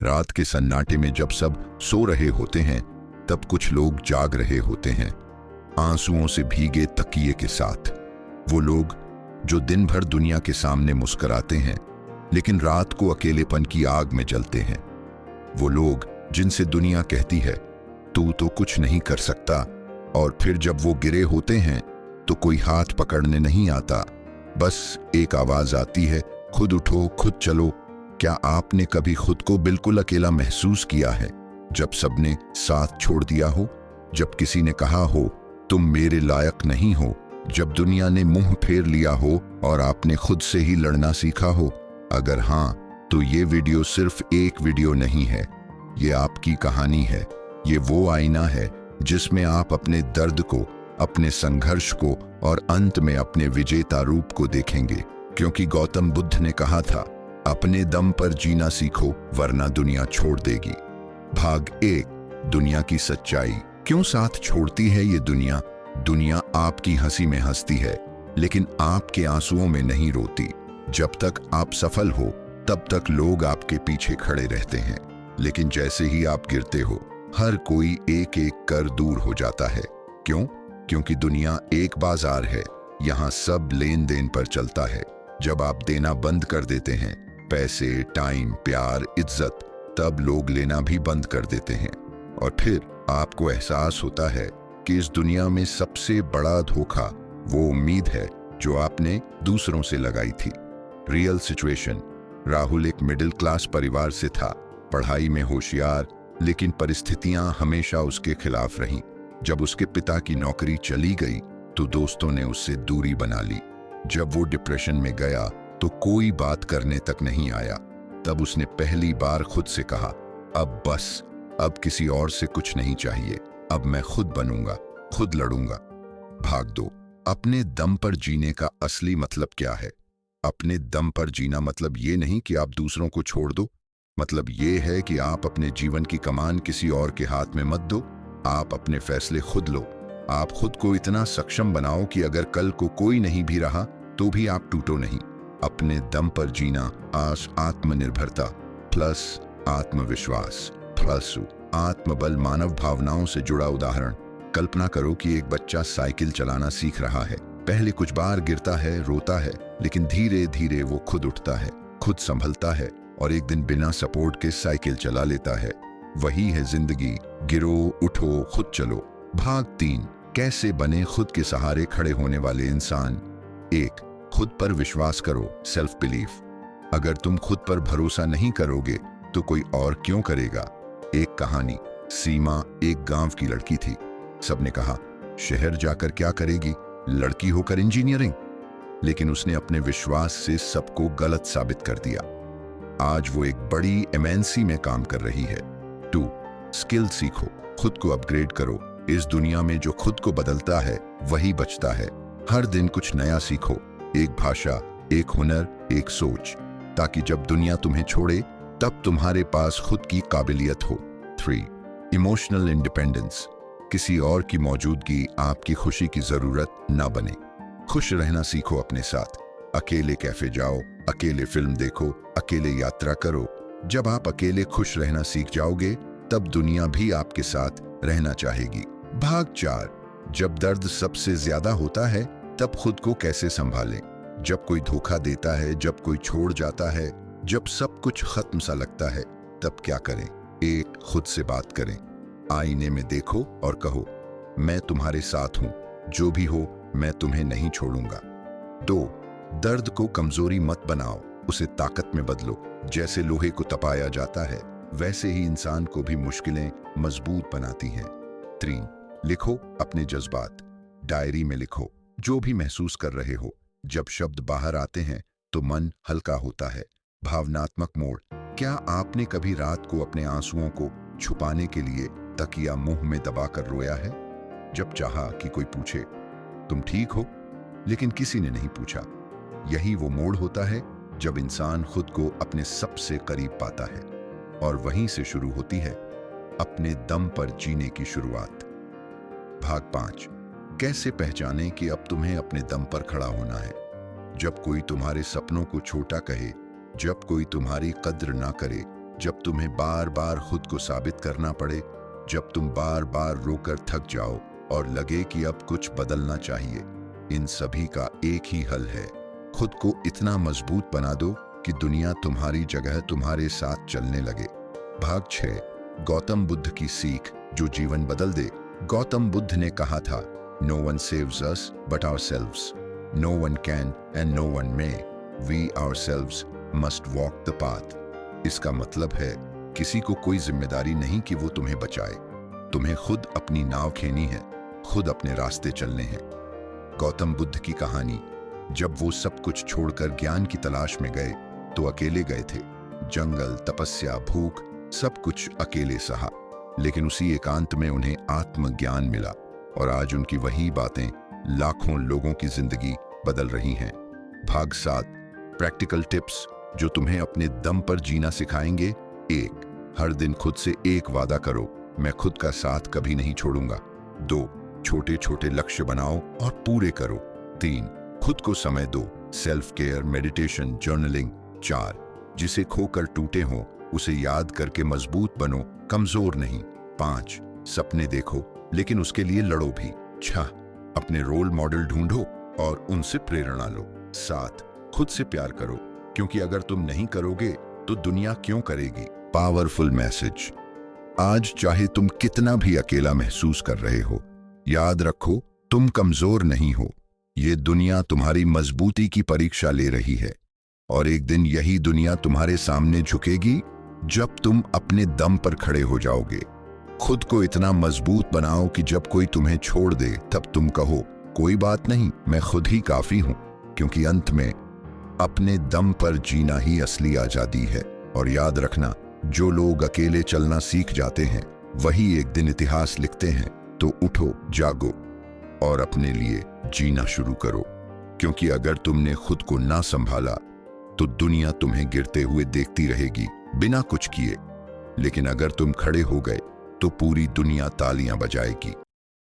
रात के सन्नाटे में जब सब सो रहे होते हैं, तब कुछ लोग जाग रहे होते हैं, आंसुओं से भीगे तकिए के साथ। वो लोग जो दिन भर दुनिया के सामने मुस्कुराते हैं, लेकिन रात को अकेलेपन की आग में जलते हैं। वो लोग जिनसे दुनिया कहती है तू तो कुछ नहीं कर सकता, और फिर जब वो गिरे होते हैं तो कोई हाथ पकड़ने नहीं आता, बस एक आवाज आती है, खुद उठो, खुद चलो। क्या आपने कभी खुद को बिल्कुल अकेला महसूस किया है, जब सबने साथ छोड़ दिया हो, जब किसी ने कहा हो तुम मेरे लायक नहीं हो, जब दुनिया ने मुंह फेर लिया हो और आपने खुद से ही लड़ना सीखा हो? अगर हाँ, तो ये वीडियो सिर्फ एक वीडियो नहीं है, ये आपकी कहानी है। ये वो आईना है जिसमें आप अपने दर्द को, अपने संघर्ष को और अंत में अपने विजेता रूप को देखेंगे। क्योंकि गौतम बुद्ध ने कहा था, अपने दम पर जीना सीखो वरना दुनिया छोड़ देगी। भाग 1, दुनिया की सच्चाई। क्यों साथ छोड़ती है ये दुनिया? दुनिया आपकी हंसी में हंसती है, लेकिन आपके आंसुओं में नहीं रोती। जब तक आप सफल हो, तब तक लोग आपके पीछे खड़े रहते हैं, लेकिन जैसे ही आप गिरते हो, हर कोई एक एक कर दूर हो जाता है। क्यों? क्योंकि दुनिया एक बाजार है, यहाँ सब लेन देन पर चलता है। जब आप देना बंद कर देते हैं, पैसे, टाइम, प्यार, इज्जत, तब लोग लेना भी बंद कर देते हैं। और फिर आपको एहसास होता है कि इस दुनिया में सबसे बड़ा धोखा वो उम्मीद है जो आपने दूसरों से लगाई थी। Real situation. राहुल एक मिडिल क्लास परिवार से था, पढ़ाई में होशियार, लेकिन परिस्थितियां हमेशा उसके खिलाफ रहीं। जब उसके पिता की नौकरी चली गई तो दोस्तों ने उससे दूरी बना ली। जब वो डिप्रेशन में गया तो कोई बात करने तक नहीं आया। तब उसने पहली बार खुद से कहा, अब बस, अब किसी और से कुछ नहीं चाहिए, अब मैं खुद बनूंगा, खुद लड़ूंगा। भाग 2, अपने दम पर जीने का असली मतलब क्या है? अपने दम पर जीना मतलब ये नहीं कि आप दूसरों को छोड़ दो, मतलब ये है कि आप अपने जीवन की कमान किसी और के हाथ में मत दो। आप अपने फैसले खुद लो। आप खुद को इतना सक्षम बनाओ कि अगर कल को कोई नहीं भी रहा तो भी आप टूटो नहीं। अपने दम पर जीना आत्मनिर्भरता प्लस आत्मविश्वास प्लस आत्मबल, मानव भावनाओं से जुड़ा उदाहरण। कल्पना करो कि एक बच्चा साइकिल चलाना सीख रहा है। पहले कुछ बार गिरता है, रोता है, लेकिन धीरे धीरे वो खुद उठता है, खुद संभलता है और एक दिन बिना सपोर्ट के साइकिल चला लेता है। वही है जिंदगी, गिरो, उठो, खुद चलो। भाग 3, कैसे बने खुद के सहारे खड़े होने वाले इंसान। 1, खुद पर विश्वास करो, सेल्फ बिलीफ। अगर तुम खुद पर भरोसा नहीं करोगे तो कोई और क्यों करेगा? एक कहानी। सीमा एक गांव की लड़की थी। सबने कहा, शहर जाकर क्या करेगी, लड़की होकर इंजीनियरिंग। लेकिन उसने अपने विश्वास से सबको गलत साबित कर दिया। आज वो एक बड़ी एमएनसी में काम कर रही है। 2, स्किल सीखो, खुद को अपग्रेड करो। इस दुनिया में जो खुद को बदलता है वही बचता है। हर दिन कुछ नया सीखो, एक भाषा, एक हुनर, एक सोच, ताकि जब दुनिया तुम्हें छोड़े तब तुम्हारे पास खुद की काबिलियत हो। 3, इमोशनल इंडिपेंडेंस, किसी और की मौजूदगी आपकी खुशी की जरूरत ना बने। खुश रहना सीखो अपने साथ। अकेले कैफे जाओ, अकेले फिल्म देखो, अकेले यात्रा करो। जब आप अकेले खुश रहना सीख जाओगे तब दुनिया भी आपके साथ रहना चाहेगी। भाग 4, जब दर्द सबसे ज्यादा होता है तब खुद को कैसे संभालें। जब कोई धोखा देता है, जब कोई छोड़ जाता है, जब सब कुछ खत्म सा लगता है, तब क्या करें? 1, खुद से बात करें। आईने में देखो और कहो, मैं तुम्हारे साथ हूं, जो भी हो मैं तुम्हें नहीं छोड़ूंगा। 2, दर्द को कमजोरी मत बनाओ, उसे ताकत में बदलो। जैसे लोहे को तपाया जाता है, वैसे ही इंसान को भी मुश्किलें मजबूत बनाती हैं। 3, लिखो अपने जज्बात। डायरी में लिखो जो भी महसूस कर रहे हो। जब शब्द बाहर आते हैं तो मन हल्का होता है। भावनात्मक मोड़। क्या आपने कभी रात को अपने आंसुओं को छुपाने के लिए तकिया मुंह में दबाकर रोया है? जब चाहा कि कोई पूछे तुम ठीक हो, लेकिन किसी ने नहीं पूछा। यही वो मोड़ होता है जब इंसान खुद को अपने सबसे करीब पाता है, और वहीं से शुरू होती है अपने दम पर जीने की शुरुआत। भाग 5, कैसे पहचानें कि अब तुम्हें अपने दम पर खड़ा होना है। जब कोई तुम्हारे सपनों को छोटा कहे, जब कोई तुम्हारी कद्र ना करे, जब तुम्हें बार बार खुद को साबित करना पड़े, जब तुम बार बार रोकर थक जाओ और लगे कि अब कुछ बदलना चाहिए। इन सभी का एक ही हल है, खुद को इतना मजबूत बना दो कि दुनिया तुम्हारी जगह तुम्हारे साथ चलने लगे। भाग 6, गौतम बुद्ध की सीख जो जीवन बदल दे। गौतम बुद्ध ने कहा था, no one saves us but ourselves, no one can and no one may, we ourselves must walk the path. इसका मतलब है, किसी को कोई जिम्मेदारी नहीं कि वो तुम्हें बचाए, तुम्हें खुद अपनी नाव खेनी है, खुद अपने रास्ते चलने हैं। गौतम बुद्ध की कहानी, जब वो सब कुछ छोड़कर ज्ञान की तलाश में गए तो अकेले गए थे। जंगल, तपस्या, भूख, सब कुछ अकेले सहा, लेकिन उसी एकांत में उन्हें आत्मज्ञान मिला और आज उनकी वही बातें लाखों लोगों की जिंदगी बदल रही हैं। भाग 7, प्रैक्टिकल टिप्स जो तुम्हें अपने दम पर जीना सिखाएंगे। 1, हर दिन खुद से एक वादा करो, मैं खुद का साथ कभी नहीं छोड़ूंगा। 2, छोटे छोटे लक्ष्य बनाओ और पूरे करो। 3, खुद को समय दो, सेल्फ केयर, मेडिटेशन, जर्नलिंग। 4, जिसे खोकर टूटे हो उसे याद करके मजबूत बनो, कमजोर नहीं। 5, सपने देखो लेकिन उसके लिए लड़ो भी। 6, अपने रोल मॉडल ढूंढो और उनसे प्रेरणा लो। 7, खुद से प्यार करो, क्योंकि अगर तुम नहीं करोगे तो दुनिया क्यों करेगी। पावरफुल मैसेज, आज चाहे तुम कितना भी अकेला महसूस कर रहे हो, याद रखो तुम कमजोर नहीं हो। ये दुनिया तुम्हारी मजबूती की परीक्षा ले रही है और एक दिन यही दुनिया तुम्हारे सामने झुकेगी जब तुम अपने दम पर खड़े हो जाओगे। खुद को इतना मजबूत बनाओ कि जब कोई तुम्हें छोड़ दे तब तुम कहो, कोई बात नहीं, मैं खुद ही काफी हूं। क्योंकि अंत में अपने दम पर जीना ही असली आजादी है। और याद रखना, जो लोग अकेले चलना सीख जाते हैं वही एक दिन इतिहास लिखते हैं। तो उठो, जागो और अपने लिए जीना शुरू करो, क्योंकि अगर तुमने खुद को ना संभाला तो दुनिया तुम्हें गिरते हुए देखती रहेगी बिना कुछ किए, लेकिन अगर तुम खड़े हो गए तो पूरी दुनिया तालियां बजाएगी।